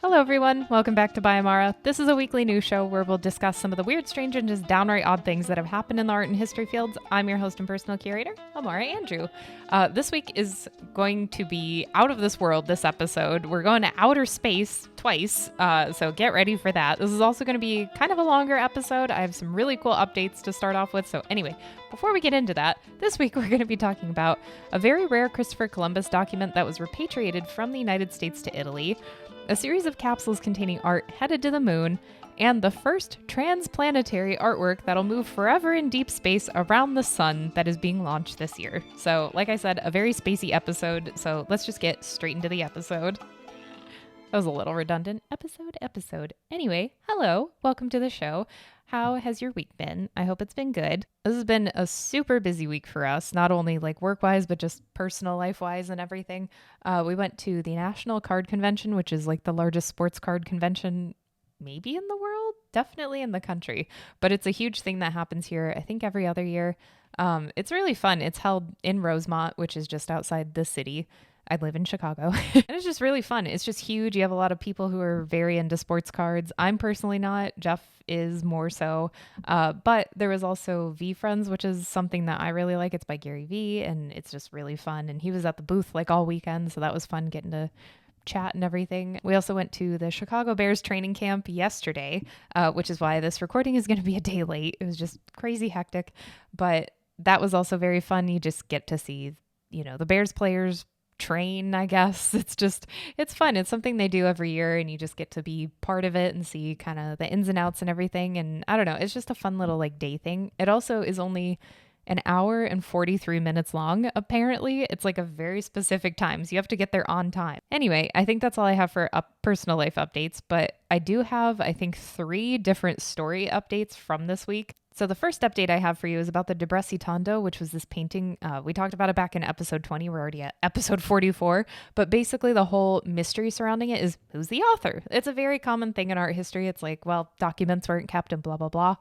Hello everyone, welcome back to Amara. This is a weekly news show where we'll discuss some of the weird, strange, and just downright odd things that have happened in the art and history fields. I'm your host and personal curator, Amara Andrew. This week is going to be out of this world, this episode. We're going to outer space twice, so get ready for that. This is also going to be kind of a longer episode. I have some really cool updates to start off with. So anyway, before we get into that, this week we're going to be talking about a very rare Christopher Columbus document that was repatriated from the United States to Italy, a series of capsules containing art headed to the moon, and the first transplanetary artwork that'll move forever in deep space around the sun that is being launched this year. So, like I said, a very spacey episode, so let's just get straight into the episode. That was a little redundant. Episode. Anyway, hello, welcome to the show. How has your week been? I hope it's been good. This has been a super busy week for us, not only like work-wise, but just personal life-wise and everything. We went to the National Card Convention, which is like the largest sports card convention maybe in the world, definitely in the country. But it's a huge thing that happens here, I think every other year. It's really fun. It's held in Rosemont, which is just outside the city. I live in Chicago. And it's just really fun. It's just huge. You have a lot of people who are very into sports cards. I'm personally not. Jeff is more so. But there was also V Friends, which is something that I really like. It's by Gary V, and it's just really fun. And he was at the booth like all weekend, so that was fun getting to chat and everything. We also went to the Chicago Bears training camp yesterday, which is why this recording is going to be a day late. It was just crazy hectic, but that was also very fun. You just get to see, the Bears players train, I guess. It's fun. It's something they do every year, and you just get to be part of it and see kind of the ins and outs and everything. And I don't know, it's just a fun little like day thing. It also is only an hour and 43 minutes long. Apparently, it's like a very specific time, so you have to get there on time. Anyway, I think that's all I have for personal life updates, but I do have, I think, 3 different story updates from this week. So the first update I have for you is about the Tondo, which was this painting. We talked about it back in episode 20. We're already at episode 44. But basically the whole mystery surrounding it is, who's the author? It's a very common thing in art history. It's like, well, documents weren't kept and blah, blah, blah.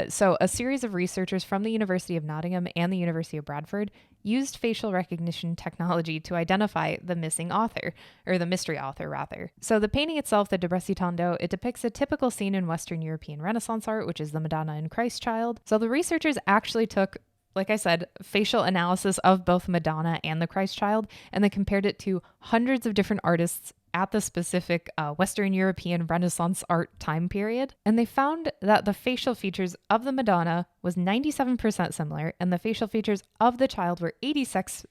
So a series of researchers from the University of Nottingham and the University of Bradford used facial recognition technology to identify the missing author, or the mystery author, rather. So the painting itself, the Tondo, it depicts a typical scene in Western European Renaissance art, which is the Madonna and Christ child. So the researchers actually took, like I said, facial analysis of both Madonna and the Christ child, and they compared it to hundreds of different artists at the specific Western European Renaissance art time period. And they found that the facial features of the Madonna was 97% similar, and the facial features of the child were 86%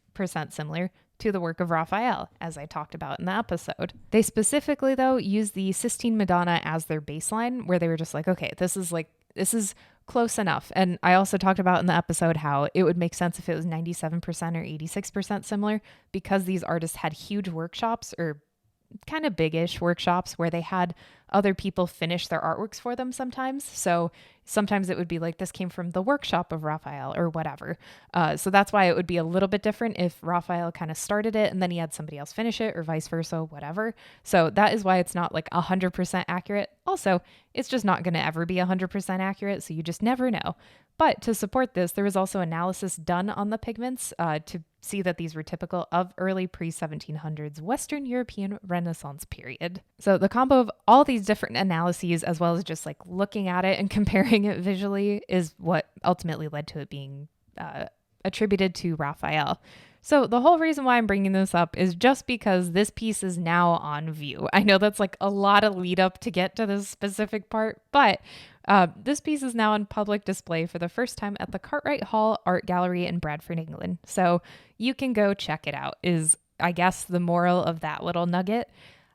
similar to the work of Raphael, as I talked about in the episode. They specifically, though, used the Sistine Madonna as their baseline, where they were just like, okay, this is close enough. And I also talked about in the episode how it would make sense if it was 97% or 86% similar, because these artists had huge workshops, or kind of big-ish workshops, where they had other people finish their artworks for them sometimes. So sometimes it would be like, this came from the workshop of Raphael or whatever. So that's why it would be a little bit different if Raphael kind of started it and then he had somebody else finish it, or vice versa, whatever. So that is why it's not like 100% accurate. Also, it's just not going to ever be 100% accurate, so you just never know. But to support this, there was also analysis done on the pigments to see that these were typical of early pre-1700s Western European Renaissance period. So the combo of all these different analyses, as well as just like looking at it and comparing it visually, is what ultimately led to it being attributed to Raphael. So the whole reason why I'm bringing this up is just because this piece is now on view. I know that's like a lot of lead up to get to this specific part, but this piece is now on public display for the first time at the Cartwright Hall Art Gallery in Bradford, England. So you can go check it out, is I guess the moral of that little nugget.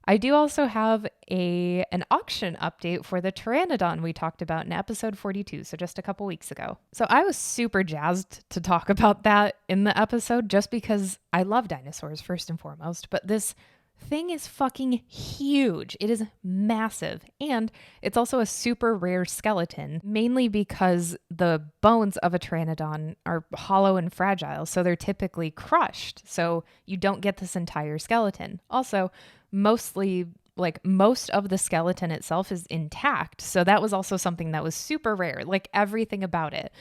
I do also have an auction update for the Pteranodon we talked about in episode 42, so just a couple weeks ago. So I was super jazzed to talk about that in the episode, just because I love dinosaurs first and foremost, but this thing is fucking huge. It is massive, and it's also a super rare skeleton, mainly because the bones of a Pteranodon are hollow and fragile, so they're typically crushed, so you don't get this entire skeleton. Also, most of the skeleton itself is intact. So that was also something that was super rare, like everything about it.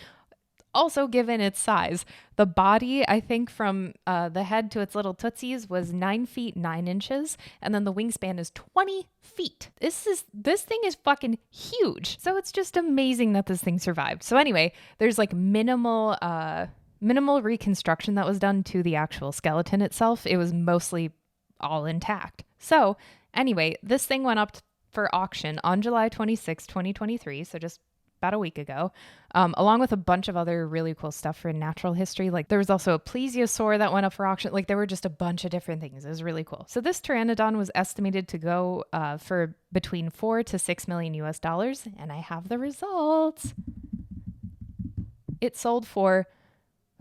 Also, given its size, the body, I think from the head to its little tootsies was 9 feet 9 inches, and then the wingspan is 20 feet. This thing is fucking huge. So it's just amazing that this thing survived. So anyway, there's like minimal reconstruction that was done to the actual skeleton itself. It was mostly all intact. So anyway, this thing went up for auction on July 26, 2023. So just about a week ago, along with a bunch of other really cool stuff for natural history. Like there was also a plesiosaur that went up for auction. Like there were just a bunch of different things. It was really cool. So this pteranodon was estimated to go for between 4 to 6 million US dollars. And I have the results. It sold for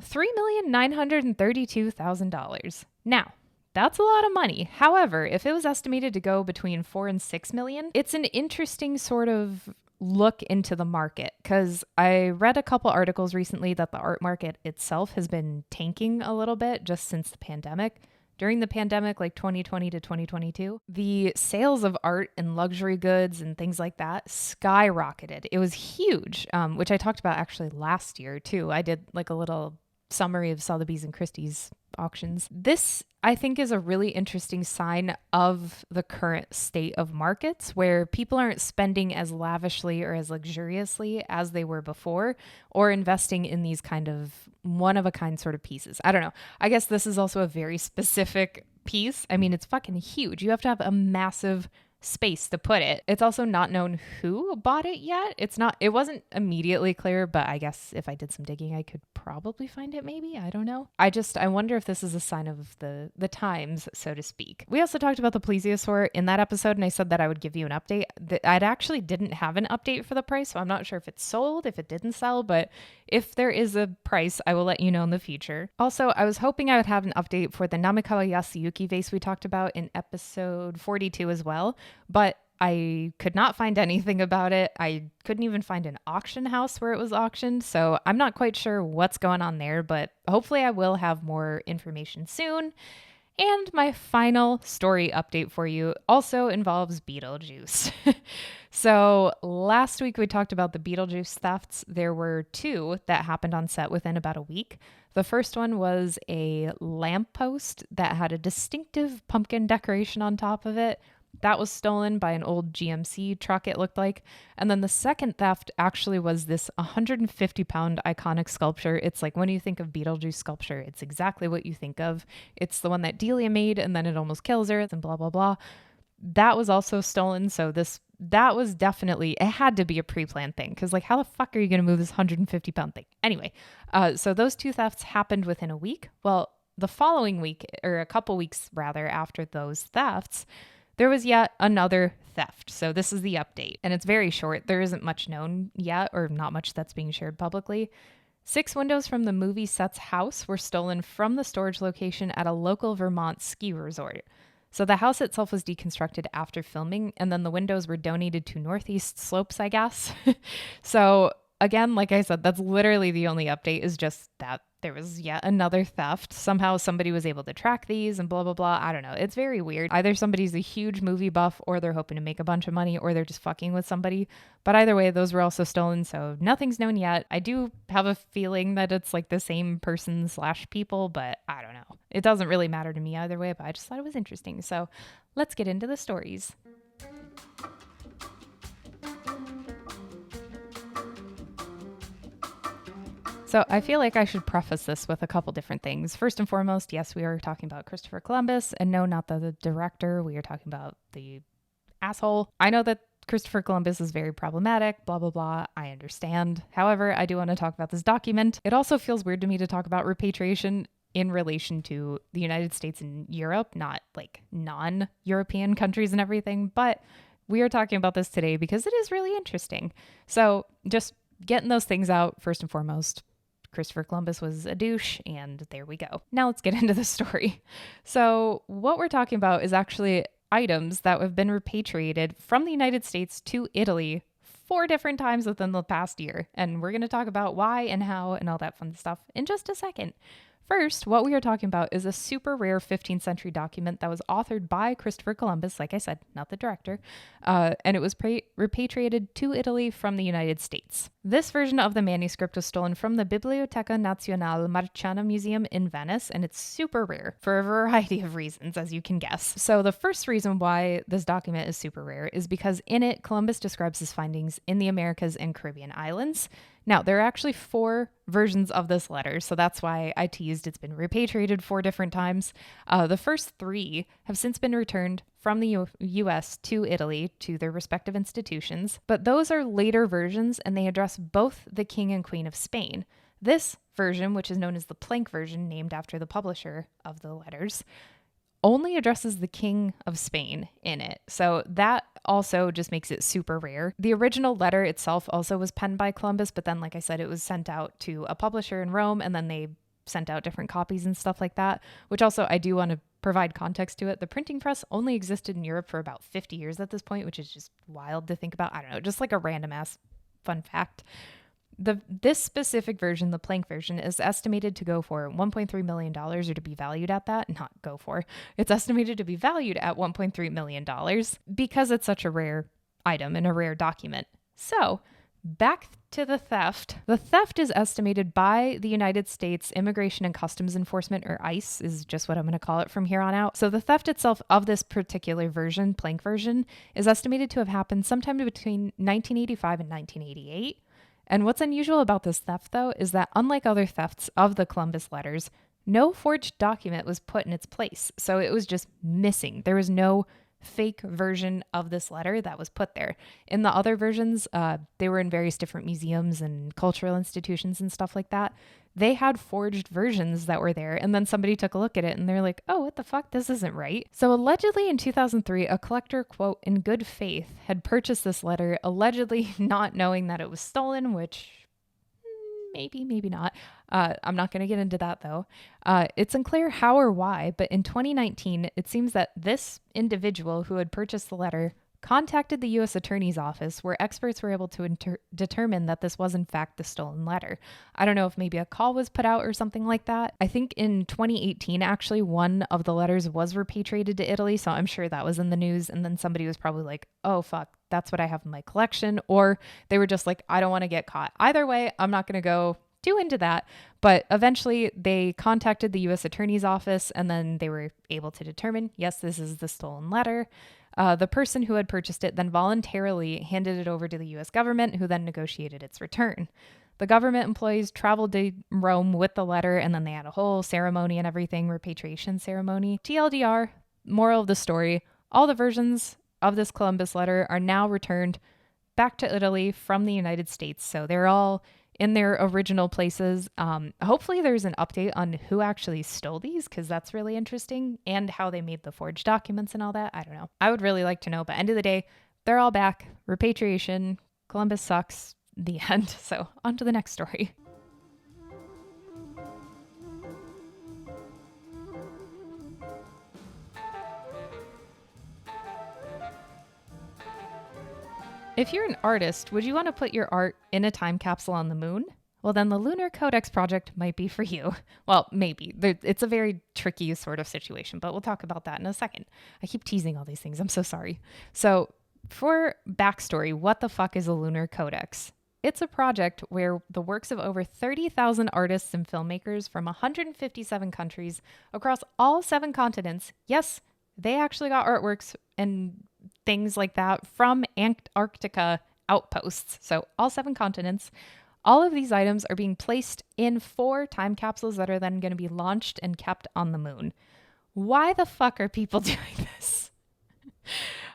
$3,932,000. Now, that's a lot of money. However, if it was estimated to go between 4 and 6 million, it's an interesting sort of look into the market, because I read a couple articles recently that the art market itself has been tanking a little bit just since the pandemic. During the pandemic, like 2020 to 2022, the sales of art and luxury goods and things like that skyrocketed. It was huge, which I talked about actually last year too. I did like a little summary of Sotheby's and Christie's auctions. This, I think, is a really interesting sign of the current state of markets, where people aren't spending as lavishly or as luxuriously as they were before, or investing in these kind of one-of-a-kind sort of pieces. I don't know. I guess this is also a very specific piece. I mean, it's fucking huge. You have to have a massive space to put it. It's also not known who bought it yet. It wasn't immediately clear, but I guess if I did some digging, I could probably find it maybe. I don't know. I wonder if this is a sign of the times, so to speak. We also talked about the plesiosaur in that episode, and I said that I would give you an update. I actually didn't have an update for the price, so I'm not sure if it sold, if it didn't sell, but if there is a price, I will let you know in the future. Also, I was hoping I would have an update for the Namikawa Yasuyuki vase we talked about in episode 42 as well, but I could not find anything about it. I couldn't even find an auction house where it was auctioned, so I'm not quite sure what's going on there, but hopefully I will have more information soon. And my final story update for you also involves Beetlejuice. So last week we talked about the Beetlejuice thefts. There were 2 that happened on set within about a week. The first one was a lamppost that had a distinctive pumpkin decoration on top of it. That was stolen by an old GMC truck, it looked like. And then the second theft actually was this 150-pound iconic sculpture. It's like when you think of Beetlejuice sculpture, it's exactly what you think of. It's the one that Delia made, and then it almost kills her, and blah, blah, blah. That was also stolen. So that was definitely, it had to be a pre-planned thing, because like, how the fuck are you going to move this 150-pound thing? Anyway, so those 2 thefts happened within a week. Well, the following week, or a couple weeks rather, after those thefts, there was yet another theft. So this is the update, and it's very short. There isn't much known yet, or not much that's being shared publicly. 6 windows from the movie set's house were stolen from the storage location at a local Vermont ski resort. So the house itself was deconstructed after filming, and then the windows were donated to Northeast Slopes, I guess. So again, like I said, that's literally the only update, is just that there was yet another theft. Somehow somebody was able to track these and blah, blah, blah. I don't know. It's very weird. Either somebody's a huge movie buff, or they're hoping to make a bunch of money, or they're just fucking with somebody. But either way, those were also stolen, so nothing's known yet. I do have a feeling that it's like the same person / people, but I don't know. It doesn't really matter to me either way, but I just thought it was interesting. So let's get into the stories. So I feel like I should preface this with a couple different things. First and foremost, yes, we are talking about Christopher Columbus, and no, not the director. We are talking about the asshole. I know that Christopher Columbus is very problematic, blah, blah, blah. I understand. However, I do want to talk about this document. It also feels weird to me to talk about repatriation in relation to the United States and Europe, not like non-European countries and everything, but we are talking about this today because it is really interesting. So just getting those things out first and foremost. Christopher Columbus was a douche, and there we go. Now let's get into the story. So what we're talking about is actually items that have been repatriated from the United States to Italy 4 different times within the past year. And we're going to talk about why and how and all that fun stuff in just a second. first, what we are talking about is a super rare 15th century document that was authored by Christopher Columbus, like I said, not the director, and it was repatriated to Italy from the United States. This version of the manuscript was stolen from the Biblioteca Nazionale Marciana Museum in Venice, and it's super rare for a variety of reasons, as you can guess. So the first reason why this document is super rare is because in it, Columbus describes his findings in the Americas and Caribbean islands. Now, there are actually 4 versions of this letter, so that's why I teased it's been repatriated 4 different times. The first 3 have since been returned from the U.S. to Italy to their respective institutions, but those are later versions and they address both the King and Queen of Spain. This version, which is known as the Plank version, named after the publisher of the letters, only addresses the King of Spain in it. So that also just makes it super rare. The original letter itself also was penned by Columbus, but then, like I said, it was sent out to a publisher in Rome, and then they sent out different copies and stuff like that, which also I do want to provide context to it. The printing press only existed in Europe for about 50 years at this point, which is just wild to think about. I don't know, just like a random ass fun fact. This specific version, the Plank version, is estimated to go for $1.3 million, or to be valued at that. Not go for. It's estimated to be valued at $1.3 million because it's such a rare item and a rare document. So back to the theft. The theft is estimated by the United States Immigration and Customs Enforcement, or ICE is just what I'm going to call it from here on out. So the theft itself of this particular version, Plank version, is estimated to have happened sometime between 1985 and 1988. And what's unusual about this theft, though, is that unlike other thefts of the Columbus letters, no forged document was put in its place. So it was just missing. There was no fake version of this letter that was put there. In the other versions, they were in various different museums and cultural institutions and stuff like that. They had forged versions that were there, and then somebody took a look at it and they're like, oh, what the fuck? This isn't right. So allegedly in 2003, a collector, quote, in good faith, had purchased this letter, allegedly not knowing that it was stolen, which maybe not. I'm not going to get into that, though. It's unclear how or why, but in 2019, it seems that this individual who had purchased the letter contacted the U.S. Attorney's Office, where experts were able to determine that this was in fact the stolen letter. I don't know if maybe a call was put out or something like that. I think in 2018, actually, one of the letters was repatriated to Italy, so I'm sure that was in the news, and then somebody was probably like, oh, fuck, that's what I have in my collection, or they were just like, I don't want to get caught. Either way, I'm not going to go too into that, but eventually they contacted the U.S. Attorney's Office, and then they were able to determine, yes, this is the stolen letter. The person who had purchased it then voluntarily handed it over to the U.S. government, who then negotiated its return. The government employees traveled to Rome with the letter, and then they had a whole ceremony and everything, repatriation ceremony. TLDR, moral of the story, all the versions of this Columbus letter are now returned back to Italy from the United States. So they're all in their original places. Hopefully there's an update on who actually stole these, because that's really interesting, and how they made the forged documents and all that. I don't know. I would really like to know, but end of the day, they're all back. Repatriation. Columbus sucks. The end. So on to the next story. If you're an artist, would you want to put your art in a time capsule on the moon? Well, then the Lunar Codex project might be for you. Well, maybe. It's a very tricky sort of situation, but we'll talk about that in a second. I keep teasing all these things. I'm so sorry. So for backstory, what the fuck is a Lunar Codex? It's a project where the works of over 30,000 artists and filmmakers from 157 countries across all 7 continents, yes, they actually got artworks and things like that from Antarctica outposts. So all 7 continents. All of these items are being placed in 4 time capsules that are then going to be launched and kept on the moon. Why the fuck are people doing this?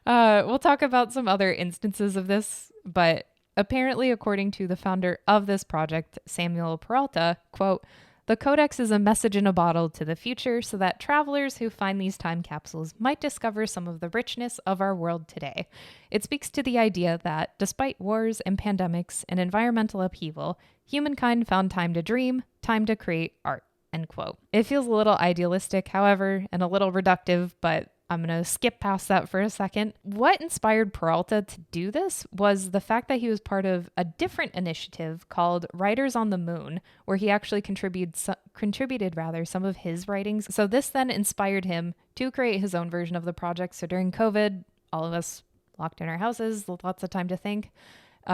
We'll talk about some other instances of this, but apparently, according to the founder of this project, Samuel Peralta, quote, "The Codex is a message in a bottle to the future so that travelers who find these time capsules might discover some of the richness of our world today. It speaks to the idea that, despite wars and pandemics and environmental upheaval, humankind found time to dream, time to create art." End quote. It feels a little idealistic, however, and a little reductive, but I'm going to skip past that for a second. What inspired Peralta to do this was the fact that he was part of a different initiative called Writers on the Moon, where he actually contributed some of his writings. So this then inspired him to create his own version of the project. So during COVID, all of us locked in our houses, lots of time to think.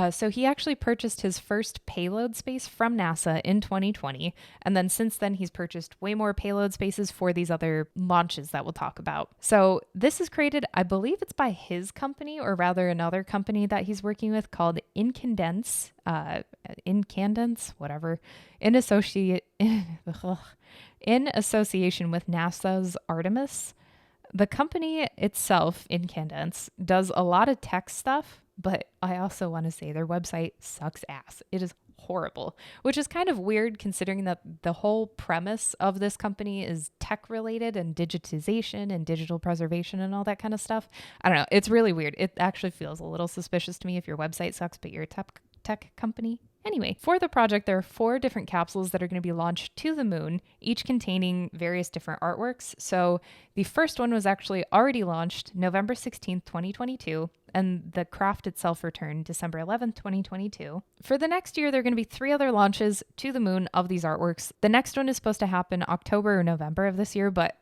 So he actually purchased his first payload space from NASA in 2020. And then since then, he's purchased way more payload spaces for these other launches that we'll talk about. So this is created, I believe it's by his company, or rather another company that he's working with called Incandescence, whatever, in association with NASA's Artemis. The company itself, Incandescence, does a lot of tech stuff, but I also want to say their website sucks ass. It is horrible, which is kind of weird considering that the whole premise of this company is tech related and digitization and digital preservation and all that kind of stuff. I don't know. It's really weird. It actually feels a little suspicious to me if your website sucks, but you're a tech company. Anyway, for the project, there are 4 different capsules that are going to be launched to the moon, each containing various different artworks. So the first one was actually already launched November 16th, 2022, and the craft itself returned December 11th, 2022. For the next year, there are going to be 3 other launches to the moon of these artworks. The next one is supposed to happen October or November of this year, but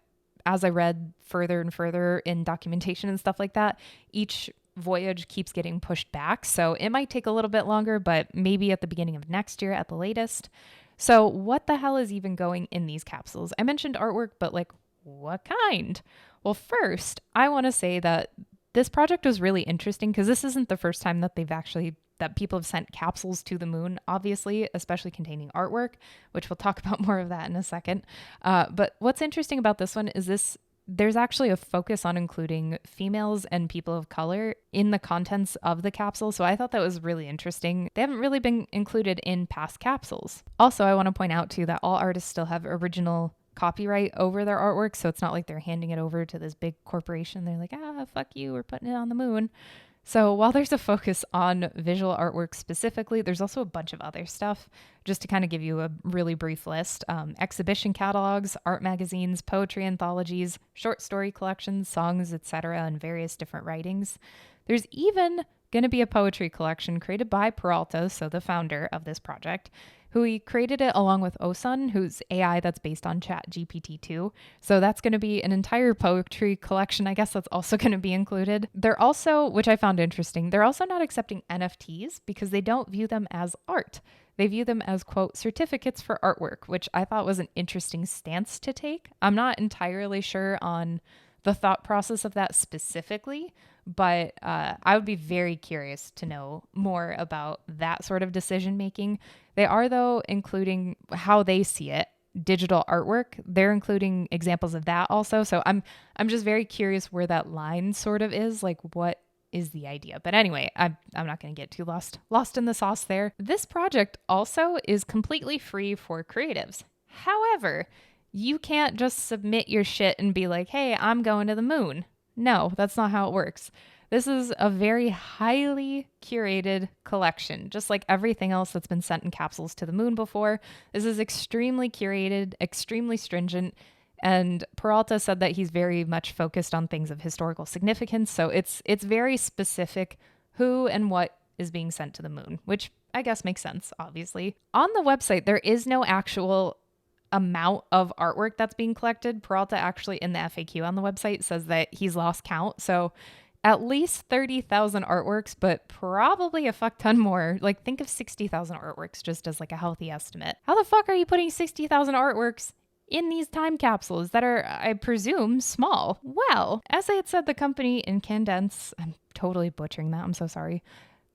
as I read further and further in documentation and stuff like that, each voyage keeps getting pushed back. So it might take a little bit longer, but maybe at the beginning of next year at the latest. So what the hell is even going in these capsules? I mentioned artwork, but like what kind? Well, first, I want to say that this project was really interesting because this isn't the first time that that people have sent capsules to the moon, obviously, especially containing artwork, which we'll talk about more of that in a second. But what's interesting about this one is there's actually a focus on including females and people of color in the contents of the capsule. So I thought that was really interesting. They haven't really been included in past capsules. Also, I want to point out too that all artists still have original copyright over their artwork. So it's not like they're handing it over to this big corporation. They're like, fuck you, we're putting it on the moon. So while there's a focus on visual artwork specifically, there's also a bunch of other stuff. Just to kind of give you a really brief list, exhibition catalogs, art magazines, poetry anthologies, short story collections, songs, etc., and various different writings. There's even going to be a poetry collection created by Peralta, so the founder of this project, who he created it along with Osun, who's AI that's based on ChatGPT-2. So that's going to be an entire poetry collection. I guess that's also going to be included. They're also, which I found interesting, they're also not accepting NFTs because they don't view them as art. They view them as, quote, certificates for artwork, which I thought was an interesting stance to take. I'm not entirely sure on the thought process of that specifically, but I would be very curious to know more about that sort of decision making. They are, though, including how they see it, digital artwork. They're including examples of that also. So I'm just very curious where that line sort of is, like what is the idea. But anyway, I'm not going to get too lost in the sauce there. This project also is completely free for creatives. However, you can't just submit your shit and be like, hey, I'm going to the moon. No, that's not how it works. This is a very highly curated collection, just like everything else that's been sent in capsules to the moon before. This is extremely curated, extremely stringent, and Peralta said that he's very much focused on things of historical significance, so it's very specific who and what is being sent to the moon, which I guess makes sense, obviously. On the website, there is no actual amount of artwork that's being collected. Peralta actually in the FAQ on the website says that he's lost count. So at least 30,000 artworks, but probably a fuck ton more. Like think of 60,000 artworks just as like a healthy estimate. How the fuck are you putting 60,000 artworks in these time capsules that are, I presume, small? Well, as I had said, the company Incandescence, I'm totally butchering that, I'm so sorry.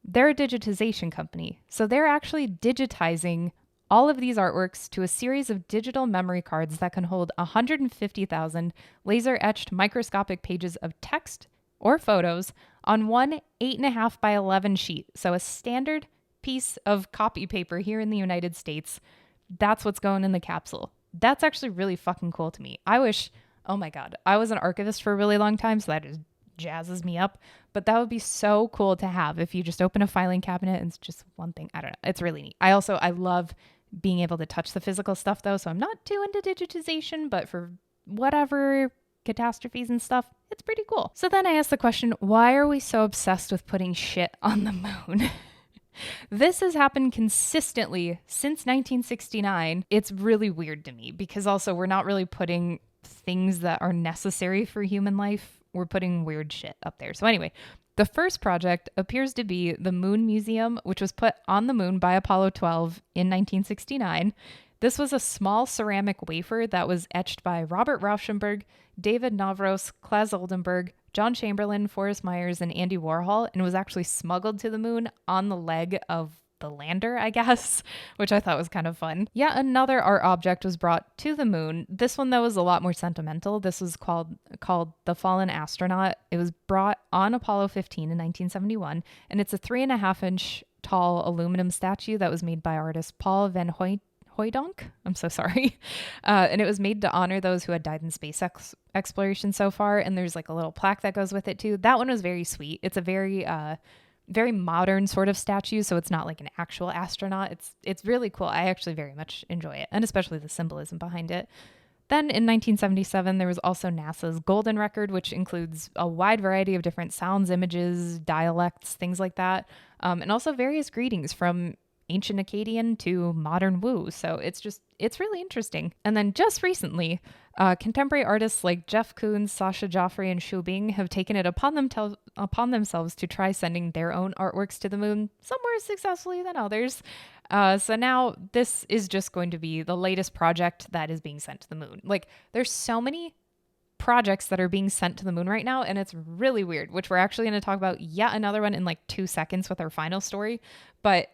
They're a digitization company. So they're actually digitizing all of these artworks to a series of digital memory cards that can hold 150,000 laser-etched microscopic pages of text or photos on one 8.5 by 11 sheet. So a standard piece of copy paper here in the United States. That's what's going in the capsule. That's actually really fucking cool to me. I wish, oh my God, I was an archivist for a really long time, so that just jazzes me up. But that would be so cool to have if you just open a filing cabinet and it's just one thing. I don't know. It's really neat. I love being able to touch the physical stuff though. So I'm not too into digitization, but for whatever catastrophes and stuff. It's pretty cool. So then I asked the question, why are we so obsessed with putting shit on the moon? This has happened consistently since 1969. It's really weird to me because also we're not really putting things that are necessary for human life. We're putting weird shit up there. So anyway, the first project appears to be the Moon Museum, which was put on the moon by Apollo 12 in 1969. This was a small ceramic wafer that was etched by Robert Rauschenberg, David Navros, Claes Oldenburg, John Chamberlain, Forrest Myers, and Andy Warhol, and was actually smuggled to the moon on the leg of the lander, I guess, which I thought was kind of fun. Yet another art object was brought to the moon. This one, though, was a lot more sentimental. This was called the Fallen Astronaut. It was brought on Apollo 15 in 1971, and it's a 3.5-inch tall aluminum statue that was made by artist Paul van Hooijdonk. I'm so sorry. And it was made to honor those who had died in space exploration so far. And there's like a little plaque that goes with it too. That one was very sweet. It's a very modern sort of statue. So it's not like an actual astronaut. It's really cool. I actually very much enjoy it, and especially the symbolism behind it. Then in 1977, there was also NASA's Golden Record, which includes a wide variety of different sounds, images, dialects, things like that. And also various greetings from ancient Akkadian to modern Wu. So it's really interesting. And then just recently, contemporary artists like Jeff Koons, Sasha Joffrey, and Shu Bing have taken it upon themselves to try sending their own artworks to the moon, some more successfully than others. So now this is just going to be the latest project that is being sent to the moon. Like, there's so many projects that are being sent to the moon right now, and it's really weird, which we're actually going to talk about yet another one in like 2 seconds with our final story. But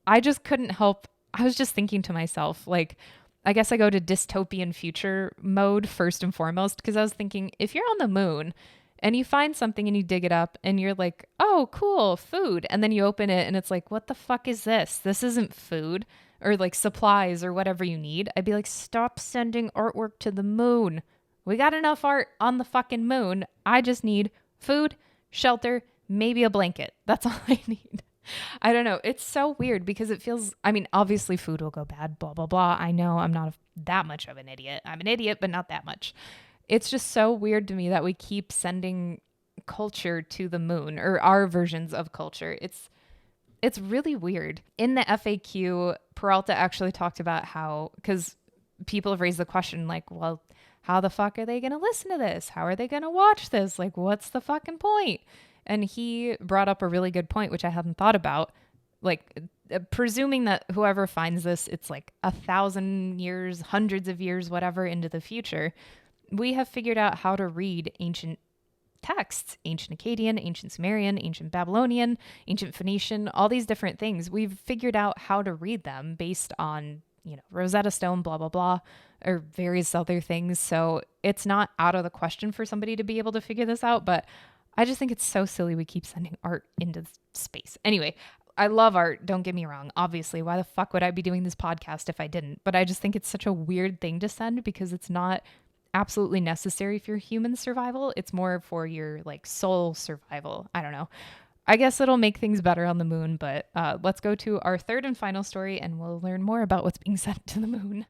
I just couldn't help. I was just thinking to myself, like, I guess I go to dystopian future mode first and foremost, because I was thinking, if you're on the moon and you find something and you dig it up and you're like, oh, cool, food. And then you open it and it's like, what the fuck is this? This isn't food or like supplies or whatever you need. I'd be like, stop sending artwork to the moon. We got enough art on the fucking moon. I just need food, shelter, maybe a blanket. That's all I need. I don't know. It's so weird because it feels, I mean, obviously food will go bad, blah, blah, blah. I know I'm not that much of an idiot. I'm an idiot, but not that much. It's just so weird to me that we keep sending culture to the moon, or our versions of culture. It's really weird. In the FAQ, Peralta actually talked about how, because people have raised the question like, well, how the fuck are they going to listen to this? How are they going to watch this? Like, what's the fucking point? And he brought up a really good point, which I hadn't thought about. Like, presuming that whoever finds this, it's like 1,000 years, hundreds of years, whatever, into the future, we have figured out how to read ancient texts, ancient Akkadian, ancient Sumerian, ancient Babylonian, ancient Phoenician, all these different things. We've figured out how to read them based on, Rosetta Stone, blah, blah, blah, or various other things. So it's not out of the question for somebody to be able to figure this out, but I just think it's so silly we keep sending art into space. Anyway, I love art. Don't get me wrong. Obviously, why the fuck would I be doing this podcast if I didn't? But I just think it's such a weird thing to send because it's not absolutely necessary for human survival. It's more for your like soul survival. I don't know. I guess it'll make things better on the moon, but let's go to our third and final story and we'll learn more about what's being sent to the moon.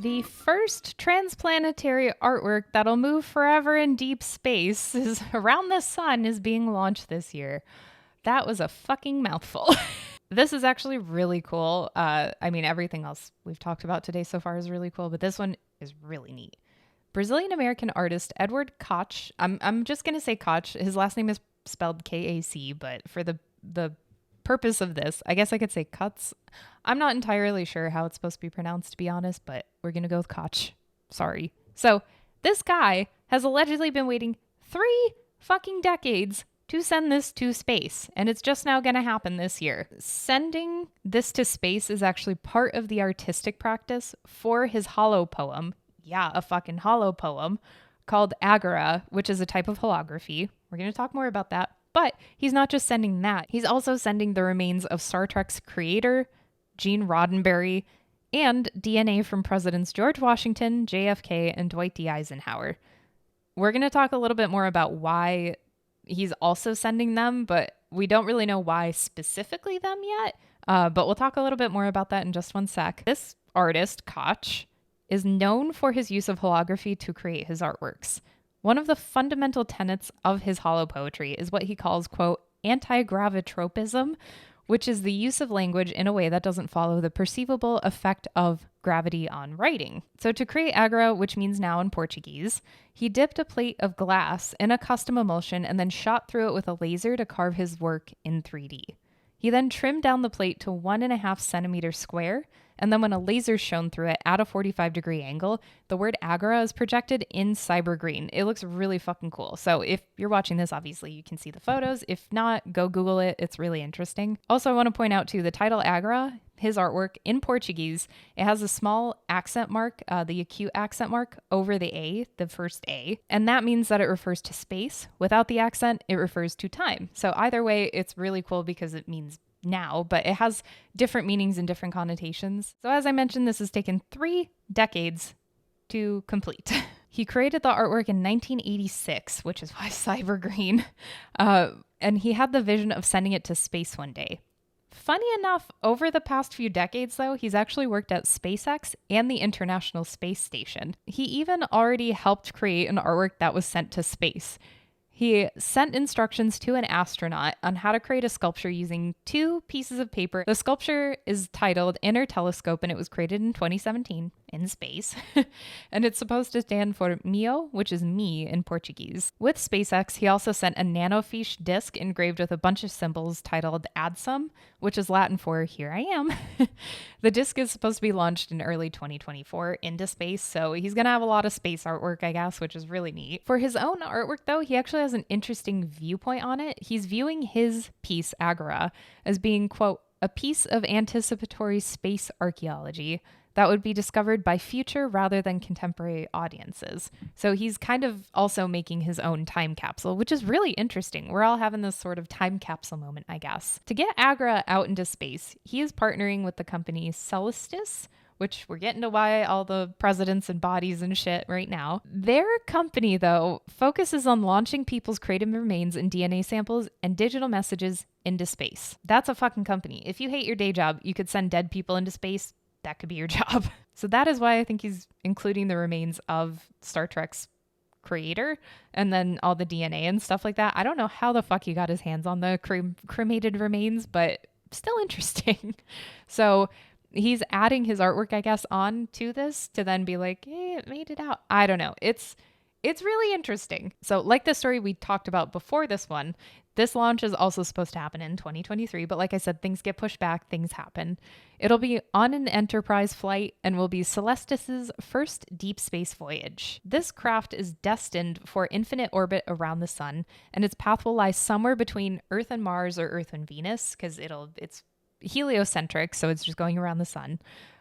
The first transplanetary artwork that'll move forever in deep space is around the sun is being launched this year. That was a fucking mouthful. This is actually really cool. I mean, everything else we've talked about today so far is really cool, but this one is really neat. Brazilian-American artist Edward Koch, I'm just going to say Koch. His last name is spelled K-A-C, but for the purpose of this, I guess I could say Cuts. I'm not entirely sure how it's supposed to be pronounced, to be honest, but we're going to go with Koch. Sorry. So this guy has allegedly been waiting 3 fucking decades to send this to space, and it's just now going to happen this year. Sending this to space is actually part of the artistic practice for his hollow poem. Yeah, a fucking hollow poem called Agora, which is a type of holography. We're going to talk more about that. But he's not just sending that. He's also sending the remains of Star Trek's creator, Gene Roddenberry, and DNA from Presidents George Washington, JFK, and Dwight D. Eisenhower. We're going to talk a little bit more about why he's also sending them, but we don't really know why specifically them yet. But we'll talk a little bit more about that in just one sec. This artist, Koch, is known for his use of holography to create his artworks. One of the fundamental tenets of his holo poetry is what he calls, quote, anti-gravitropism, which is the use of language in a way that doesn't follow the perceivable effect of gravity on writing. So to create agra, which means now in Portuguese, he dipped a plate of glass in a custom emulsion and then shot through it with a laser to carve his work in 3D. He then trimmed down the plate to 1.5 centimeters square, and then when a laser shone through it at a 45-degree angle, the word Agora is projected in cyber green. It looks really fucking cool. So if you're watching this, obviously you can see the photos. If not, go Google it. It's really interesting. Also, I want to point out too, the title Agora, his artwork in Portuguese, it has a small accent mark, the acute accent mark over the A, the first A. And that means that it refers to space. Without the accent, it refers to time. So either way, it's really cool because it means now, but it has different meanings and different connotations. So as I mentioned, this has taken 3 decades to complete. He created the artwork in 1986, which is why cyber green. And he had the vision of sending it to space one day. Funny enough, over the past few decades, though, he's actually worked at SpaceX and the International Space Station. He even already helped create an artwork that was sent to space. He sent instructions to an astronaut on how to create a sculpture using 2 pieces of paper. The sculpture is titled Inner Telescope, and it was created in 2017 in space. And it's supposed to stand for Mio, which is me in Portuguese. With SpaceX, he also sent a nanofiche disc engraved with a bunch of symbols titled Adsum, which is Latin for Here I Am. The disc is supposed to be launched in early 2024 into space, so he's going to have a lot of space artwork, I guess, which is really neat. For his own artwork, though, he actually has an interesting viewpoint on it. He's viewing his piece, Agora, as being, quote, a piece of anticipatory space archaeology that would be discovered by future rather than contemporary audiences. So he's kind of also making his own time capsule, which is really interesting. We're all having this sort of time capsule moment, I guess. To get Agra out into space, he is partnering with the company Celestis, which we're getting to why all the presidents and bodies and shit right now. Their company, though, focuses on launching people's creative remains and DNA samples and digital messages into space. That's a fucking company. If you hate your day job, you could send dead people into space. That could be your job. So that is why I think he's including the remains of Star Trek's creator and then all the DNA and stuff like that. I don't know how the fuck he got his hands on the cremated remains, but still interesting. So he's adding his artwork, I guess, on to this to then be like, hey, it made it out. I don't know. It's really interesting. So like the story we talked about before this one, this launch is also supposed to happen in 2023. But like I said, things get pushed back, things happen. It'll be on an Enterprise flight and will be Celestis' first deep space voyage. This craft is destined for infinite orbit around the sun, and its path will lie somewhere between Earth and Mars or Earth and Venus, because it's heliocentric, so it's just going around the sun.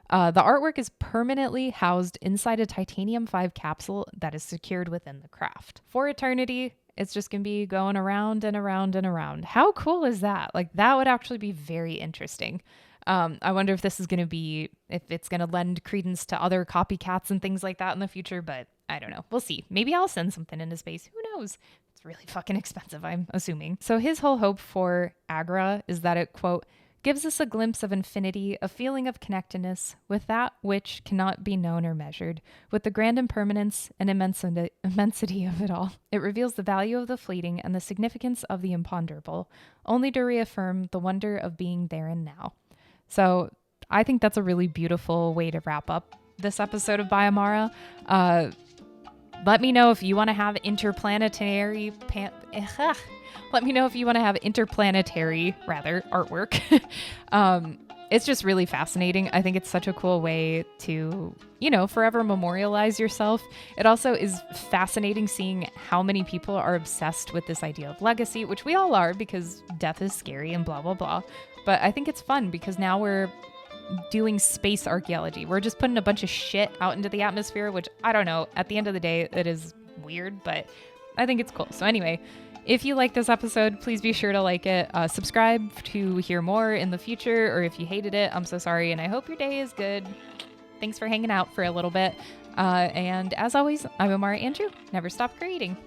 The artwork is permanently housed inside a titanium 5 capsule that is secured within the craft. For eternity, it's just going to be going around and around and around. How cool is that? Like, that would actually be very interesting. I wonder if this is going to be, if it's going to lend credence to other copycats and things like that in the future, but I don't know. We'll see. Maybe I'll send something into space. Who knows? It's really fucking expensive, I'm assuming. So his whole hope for Agra is that it, quote, gives us a glimpse of infinity, a feeling of connectedness with that which cannot be known or measured, with the grand impermanence and immensity of it all. It reveals the value of the fleeting and the significance of the imponderable, only to reaffirm the wonder of being there and now. So I think that's a really beautiful way to wrap up this episode of By Amara. Let me know if you want to have interplanetary artwork. It's just really fascinating. I think it's such a cool way to, forever memorialize yourself. It also is fascinating seeing how many people are obsessed with this idea of legacy, which we all are because death is scary and blah, blah, blah. But I think it's fun because now we're doing space archaeology. We're just putting a bunch of shit out into the atmosphere, which I don't know. At the end of the day, it is weird, but I think it's cool. So anyway, if you like this episode, please be sure to like it. Subscribe to hear more in the future, or if you hated it, I'm so sorry, and I hope your day is good. Thanks for hanging out for a little bit. And as always, I'm Amara Andrew. Never stop creating.